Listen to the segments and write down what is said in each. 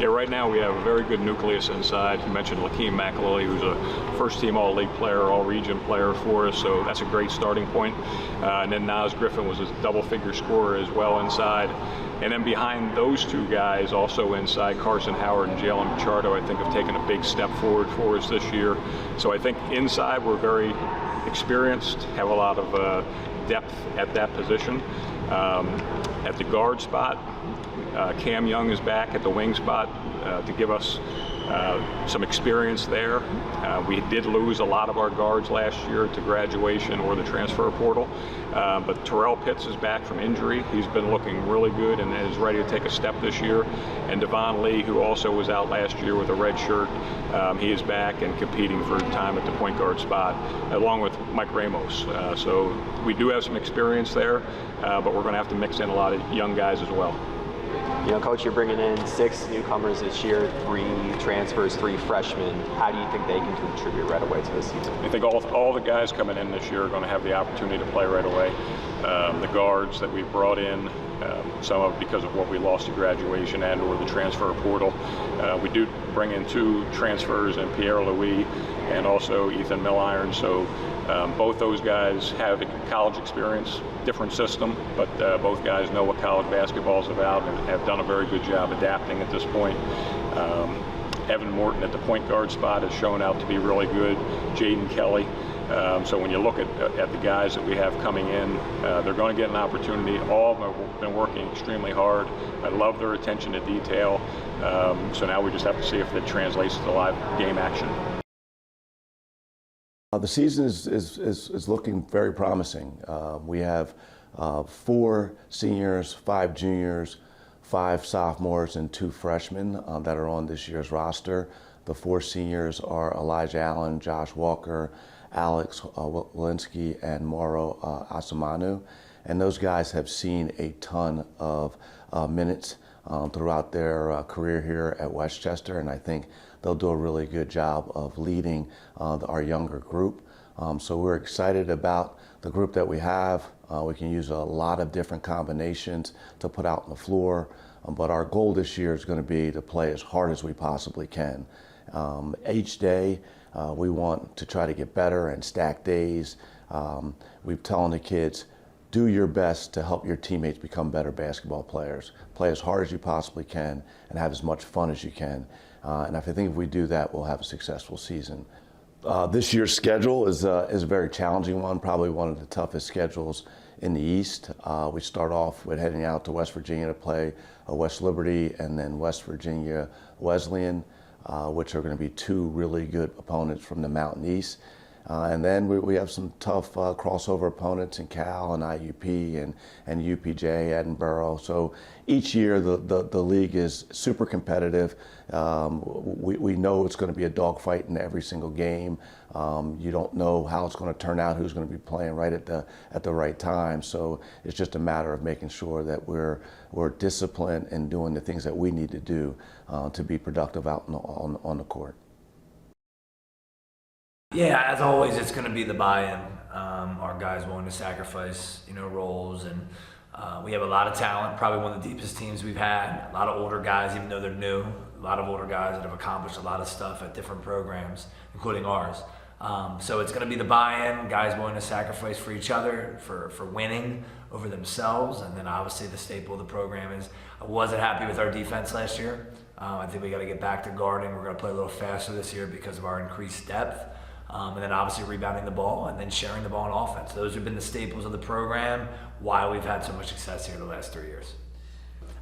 Yeah, right now we have a very good nucleus inside. You mentioned Lakeem McAlilly, who's a first-team All-League player, All-Region player for us, so that's a great starting point. And then Nas Griffin was a double-figure scorer as well inside. And then behind those two guys, also inside, Carson Howard and Jalen Pichardo, I think, have taken a big step forward for us this year. So I think inside we're very experienced, have a lot of depth at that position. At the guard spot, Cam Young is back at the wing spot to give us some experience there. We did lose a lot of our guards last year to graduation or the transfer portal, but Terrell Pitts is back from injury. He's been looking really good and is ready to take a step this year. And Devon Lee, who also was out last year with a red shirt, he is back and competing for time at the point guard spot, along with Mike Ramos. So we do have some experience there, but we're going to have to mix in a lot of young guys as well. You know, Coach, you're bringing in 6 newcomers this year, 3 transfers, 3 freshmen. How do you think they can contribute right away to this season? I think all the guys coming in this year are going to have the opportunity to play right away. The guards that we've brought in, some of it because of what we lost to graduation and or the transfer portal. We do bring in 2 transfers in Pierre Louis and also Ethan Milliron. So both those guys have college experience, different system, but both guys know what college basketball is about and have done a very good job adapting at this point. Evan Morton at the point guard spot has shown out to be really good. Jaden Kelly. So when you look at the guys that we have coming in, they're going to get an opportunity. All of them have been working extremely hard. I love their attention to detail. So now we just have to see if it translates to live game action. The season is looking very promising. We have 4 seniors, 5 juniors, 5 sophomores, and 2 freshmen that are on this year's roster. The 4 seniors are Elijah Allen, Josh Walker, Alex Walensky, and Mauro Asamanu. And those guys have seen a ton of minutes throughout their career here at Westchester, and I think they'll do a really good job of leading our younger group. So we're excited about the group that we have. We can use a lot of different combinations to put out on the floor, but our goal this year is going to be to play as hard as we possibly can. Each day we want to try to get better and stack days. We're telling the kids, do your best to help your teammates become better basketball players. Play as hard as you possibly can and have as much fun as you can. And I think if we do that, we'll have a successful season. This year's schedule is a very challenging one, probably one of the toughest schedules in the East. We start off with heading out to West Virginia to play West Liberty and then West Virginia Wesleyan, which are going to be 2 really good opponents from the Mountain East. And then we have some tough crossover opponents in Cal and IUP and UPJ, Edinburgh. So each year the league is super competitive. We know it's going to be a dogfight in every single game. You don't know how it's going to turn out, who's going to be playing right at the right time. So it's just a matter of making sure that we're disciplined and doing the things that we need to do to be productive out on the court. Yeah, as always, it's going to be the buy-in. Our guys willing to sacrifice, roles, and we have a lot of talent. Probably one of the deepest teams we've had. A lot of older guys, even though they're new. A lot of older guys that have accomplished a lot of stuff at different programs, including ours. So it's going to be the buy-in. Guys willing to sacrifice for each other, for winning over themselves, and then obviously the staple of the program is. I wasn't happy with our defense last year. I think we got to get back to guarding. We're going to play a little faster this year because of our increased depth. And then obviously rebounding the ball and then sharing the ball on offense. Those have been the staples of the program, why we've had so much success here the last 3 years.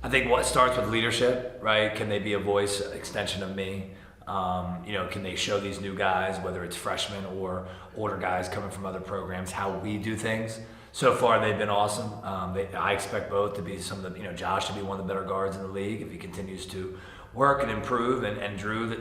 I think what starts with leadership, right? Can they be a voice, extension of me? Can they show these new guys, whether it's freshmen or older guys coming from other programs, how we do things? So far, they've been awesome. I expect both to be some of the, Josh to be one of the better guards in the league if he continues to work and improve, and Drew, that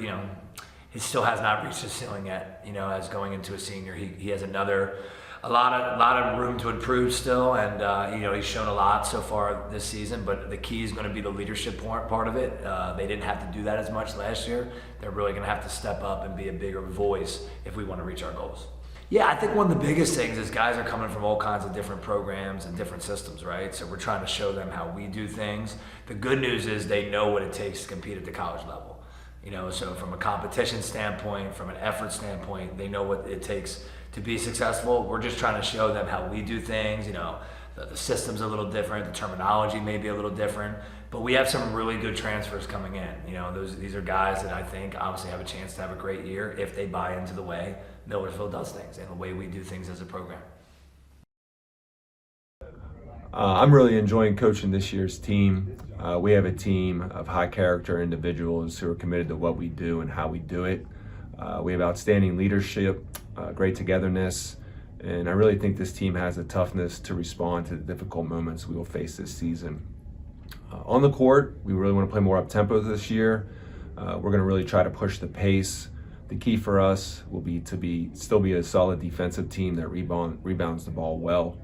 he still has not reached his ceiling yet, as going into a senior. He has a lot of room to improve still, and he's shown a lot so far this season, but the key is going to be the leadership part of it. They didn't have to do that as much last year. They're really going to have to step up and be a bigger voice if we want to reach our goals. Yeah, I think one of the biggest things is guys are coming from all kinds of different programs and different systems, right? So we're trying to show them how we do things. The good news is they know what it takes to compete at the college level. So from a competition standpoint, from an effort standpoint, they know what it takes to be successful. We're just trying to show them how we do things. The system's a little different, the terminology may be a little different, but we have some really good transfers coming in. These are guys that I think obviously have a chance to have a great year if they buy into the way Millersville does things and the way we do things as a program. I'm really enjoying coaching this year's team. We have a team of high character individuals who are committed to what we do and how we do it. We have outstanding leadership, great togetherness, and I really think this team has the toughness to respond to the difficult moments we will face this season. On the court, we really want to play more up-tempo this year. We're going to really try to push the pace. The key for us will be to still be a solid defensive team that rebounds the ball well.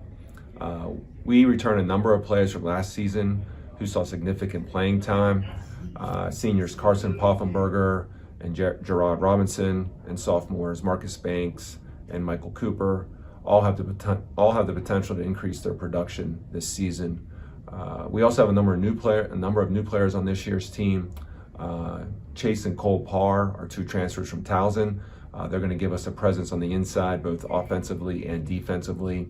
We return a number of players from last season who saw significant playing time. Seniors Carson Poffenberger and Gerard Robinson, and sophomores Marcus Banks and Michael Cooper all have the potential to increase their production this season. We also have a number of new players on this year's team. Chase and Cole Parr are two transfers from Towson. They're going to give us a presence on the inside, both offensively and defensively.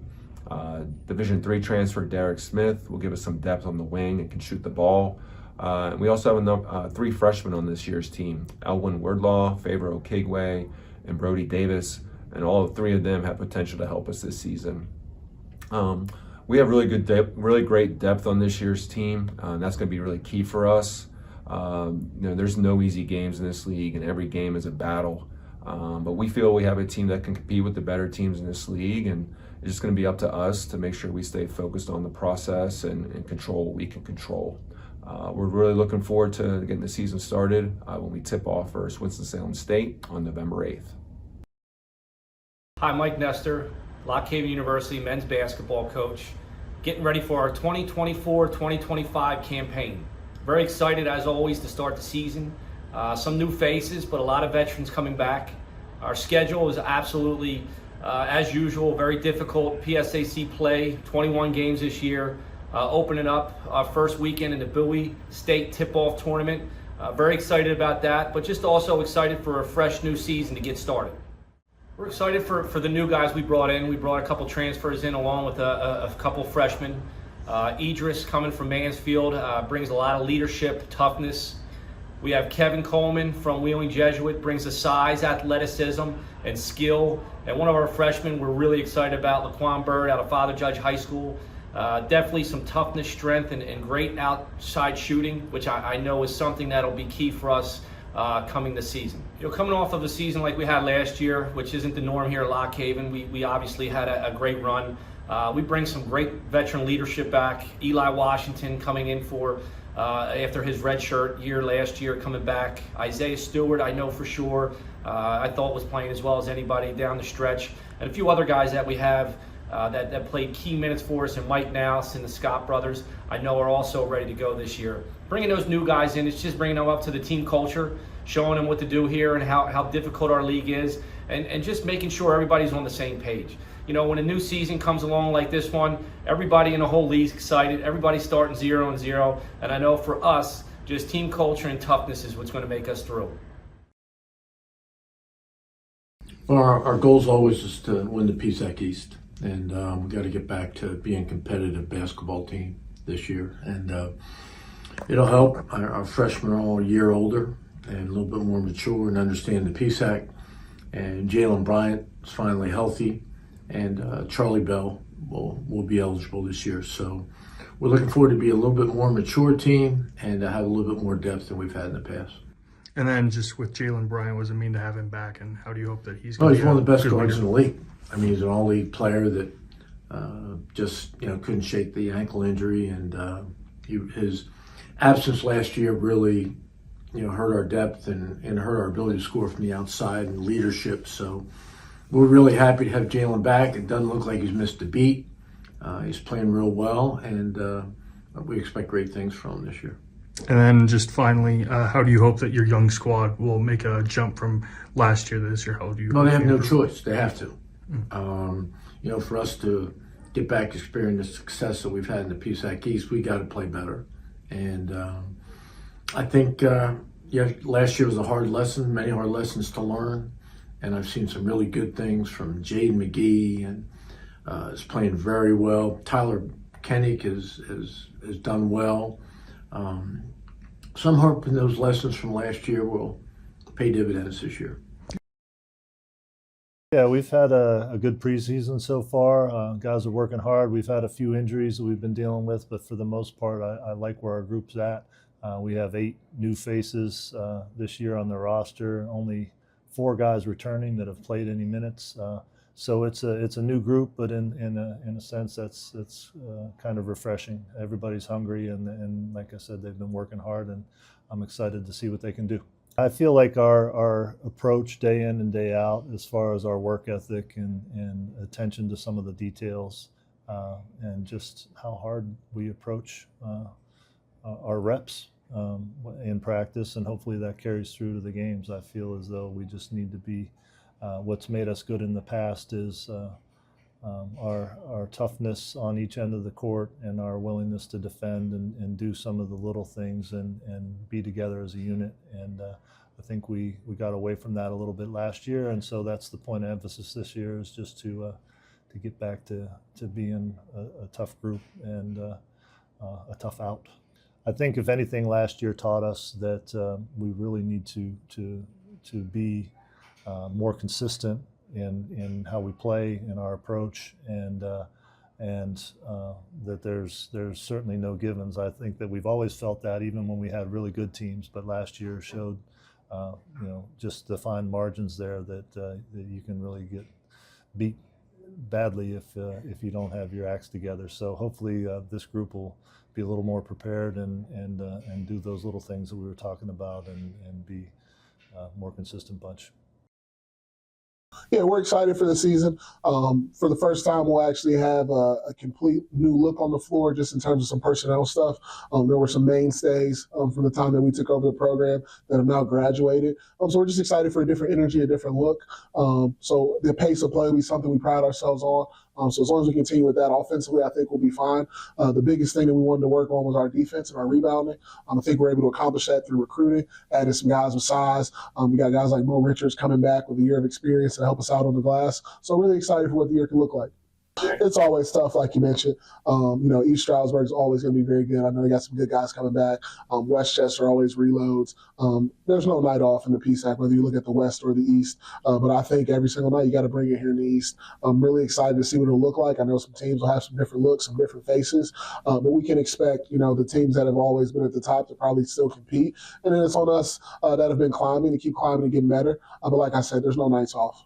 Division III transfer Derek Smith will give us some depth on the wing and can shoot the ball. We also have three freshmen on this year's team: Elwin Wordlaw, Favor Okigwe, and Brody Davis, and all three of them have potential to help us this season. We have really great depth on this year's team. That's going to be really key for us. There's no easy games in this league, and every game is a battle. But we feel we have a team that can compete with the better teams in this league, and it's just going to be up to us to make sure we stay focused on the process and control what we can control. We're really looking forward to getting the season started when we tip off versus Winston-Salem State on November 8th. Hi, Mike Nestor, Lock Haven University men's basketball coach, getting ready for our 2024-2025 campaign. Very excited, as always, to start the season. Some new faces, but a lot of veterans coming back. Our schedule is absolutely, as usual, very difficult. PSAC play, 21 games this year. Opening up our first weekend in the Bowie State Tip-Off Tournament. Very excited about that, but just also excited for a fresh new season to get started. We're excited for the new guys we brought in. We brought a couple transfers in along with a couple freshmen. Idris coming from Mansfield brings a lot of leadership, toughness. We have Kevin Coleman from Wheeling Jesuit, brings a size, athleticism, and skill. And one of our freshmen we're really excited about, Laquan Bird out of Father Judge High School. Definitely some toughness, strength, and great outside shooting, which I know is something that'll be key for us coming this season. Coming off of a season like we had last year, which isn't the norm here at Lock Haven, we obviously had a great run. We bring some great veteran leadership back. Eli Washington coming in for after his redshirt year last year, coming back. Isaiah Stewart, I know for sure, I thought was playing as well as anybody down the stretch. And a few other guys that we have that played key minutes for us, and Mike Nous and the Scott brothers, I know are also ready to go this year. Bringing those new guys in, it's just bringing them up to the team culture, showing them what to do here and how difficult our league is, and just making sure everybody's on the same page. When a new season comes along like this one, everybody in the whole league's excited. Everybody's starting 0-0, and I know for us, just team culture and toughness is what's going to make us through. Well, our goal always is to win the PSAC East, and we got to get back to being a competitive basketball team this year. And it'll help. Our freshmen are all a year older and a little bit more mature and understand the PSAC. And Jalen Bryant is finally healthy. And Charlie Bell will be eligible this year. So we're looking forward to be a little bit more mature team and to have a little bit more depth than we've had in the past. And then just with Jalen Bryant, what does it mean to have him back, and how do you hope that he's going he's one of the best guards in the league. I mean, he's an all-league player that just couldn't shake the ankle injury, and his absence last year really hurt our depth and hurt our ability to score from the outside and leadership. So we're really happy to have Jalen back. It doesn't look like he's missed a beat. He's playing real well, and we expect great things from him this year. And then just finally, how do you hope that your young squad will make a jump from last year to this year? How do you? Well, they have no choice. They have to. For us to get back to experience the success that we've had in the PSAC East, we got to play better. And I think, last year was a hard lesson, many hard lessons to learn. And I've seen some really good things from Jaden McGee, and is playing very well. Tyler Kennick has done well. So I'm hoping those lessons from last year will pay dividends this year. Yeah, we've had a good preseason so far. Guys are working hard. We've had a few injuries that we've been dealing with, but for the most part, I like where our group's at. We have 8 new faces this year on the roster. Only 4 guys returning that have played any minutes. So it's a new group, but in a sense that's kind of refreshing. Everybody's hungry, and like I said, they've been working hard, and I'm excited to see what they can do. I feel like our approach day in and day out, as far as our work ethic and attention to some of the details, and just how hard we approach our reps in practice, and hopefully that carries through to the games. I feel as though we just need to be, what's made us good in the past is our toughness on each end of the court, and our willingness to defend and do some of the little things and be together as a unit. And I think we got away from that a little bit last year, and so that's the point of emphasis this year, is just to get back to being a tough group and a tough out. I think if anything, last year taught us that we really need to be more consistent in how we play, in our approach, and that there's certainly no givens. I think that we've always felt that, even when we had really good teams, but last year showed just the fine margins there that you can really get beat badly if you don't have your acts together. So hopefully this group will be a little more prepared and do those little things that we were talking about, and be a more consistent bunch. Yeah, we're excited for the season. For the first time, we'll actually have a complete new look on the floor, just in terms of some personnel stuff. There were some mainstays from the time that we took over the program that have now graduated. So we're just excited for a different energy, a different look. So the pace of play will be something we pride ourselves on. So as long as we continue with that offensively, I think we'll be fine. The biggest thing that we wanted to work on was our defense and our rebounding. I think we're able to accomplish that through recruiting, adding some guys with size. We got guys like Mo Richards coming back with a year of experience to help us out on the glass. So I'm really excited for what the year can look like. It's always tough, like you mentioned. East Stroudsburg is always going to be very good. I know they got some good guys coming back. Westchester always reloads. There's no night off in the PSAC, whether you look at the West or the East. But I think every single night you got to bring it here in the East. I'm really excited to see what it'll look like. I know some teams will have some different looks, some different faces. But we can expect, the teams that have always been at the top to probably still compete. And then it's on us that have been climbing to keep climbing and getting better. But like I said, there's no nights off.